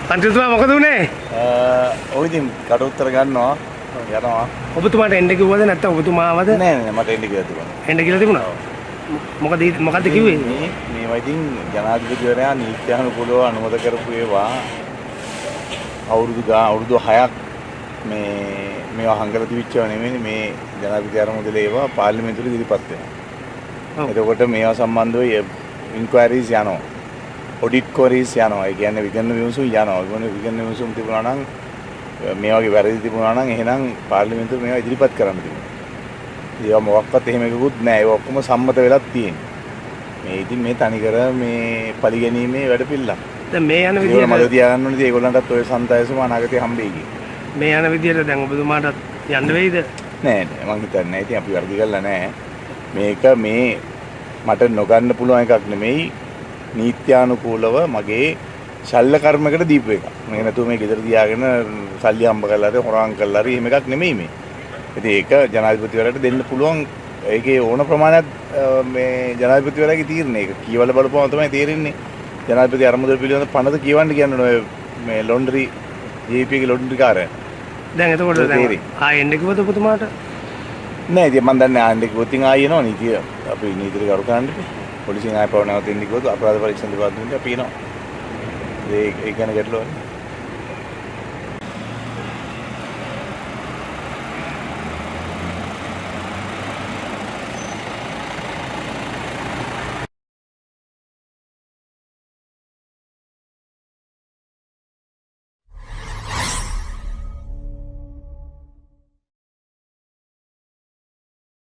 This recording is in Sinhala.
මන්ත්‍රීතුමා මොකද උනේ? ඔය ඉතින් කට උත්තර ගන්නවා යනවා. ඔබතුමාට එන්න කිව්වද නැත්නම් ඔබතුමා ආවද? නෑ නෑ මට එන්න කියලා තිබුණා. එන්න කියලා තිබුණා. මොකද කිව්වේ? මේවා ඉතින් ජනාධිපතිවරයා නීත්‍යානුකූලව අනුමත කරපු ඒවා අවුරුදු 6ක් මේවා හංගලා තිබිච්චව නෙමෙයි මේ ජනාධිපති අරමුදල ඒවා පාර්ලිමේන්තුවේ ඉදිරිපත් වෙනවා. එතකොට මේවා සම්බන්ධව ඉන්ක්වයරිස් යනවා. ඔඩිට් කොරීස් යනවා. ඒ කියන්නේ විගණන විමසුම් යනවා. විගණන විමසුම් තිබුණා නම් මේ වගේ වැරදි තිබුණා නම් එහෙනම් පාර්ලිමේන්තුවේ මේවා ඉදිරිපත් කරන්න තිබුණා. ඒවා මොකක්වත් එහෙම එකකුත් නැහැ. ඒ ඔක්කොම සම්මත වෙලක් තියෙනවා. මේ ඉතින් මේ තනිකර මේ පරිගැනීමේ වැඩපිළිවෙල. දැන් මේ යන විදියට මම තියාගන්න ඕනේ ඒගොල්ලන්ටත් ඔය සන්තයසම අනාගතේ හම්බෙයි කියලා. මේ යන විදියට දැන් ඔබතුමාට යන්න වෙයිද? නෑ නෑ මං හිතන්නේ නෑ. ඉතින් අපි වර්ධි කරලා නෑ. මේක මේ මට නොගන්න පුළුවන් එකක් නෙමෙයි. නීත්‍යානුකූලව මගේ ශල්‍ය කර්මයකට දීපු එකක්. මේක නැතුව මේ ගෙදර තියාගෙන සල්ලි හම්බ කරලා හරි හොරාම් කරලා හරි එහෙම එකක් නෙමෙයි මේ. ඉතින් ඒක ජනාධිපතිවරයාට දෙන්න පුළුවන් ඒකේ ඕන ප්‍රමාණයක් මේ ජනාධිපතිවරයාගේ තීරණය. ඒක කියවල බලපුවම තමයි තේරෙන්නේ. ජනාධිපති අරමුදල් පිළිබඳ පනත කියවන්න කියන්නේ ඔය මේ ලොන්ඩරි ජීපී එකේ ලොන්ඩරි කාර්යය. දැන් එතකොට දැන් එන්න කිව්වද ඔබතුමාට? නෑ ඉතින් මම දන්නේ ආන්නේ කිව්වොත් ඉතින් ආයෙ එනවා නීතිය. අපි නීතියට ගරු කරන්න ඉතින්. පොලිසියෙන් ආයෙ පව නැවතින්න කිව්වොත් අපරාධ පරීක්ෂණ දෙපාර්තමේන්තුවට අපි එනවා. ඒ ගැන ගැටලුවක් නෑ.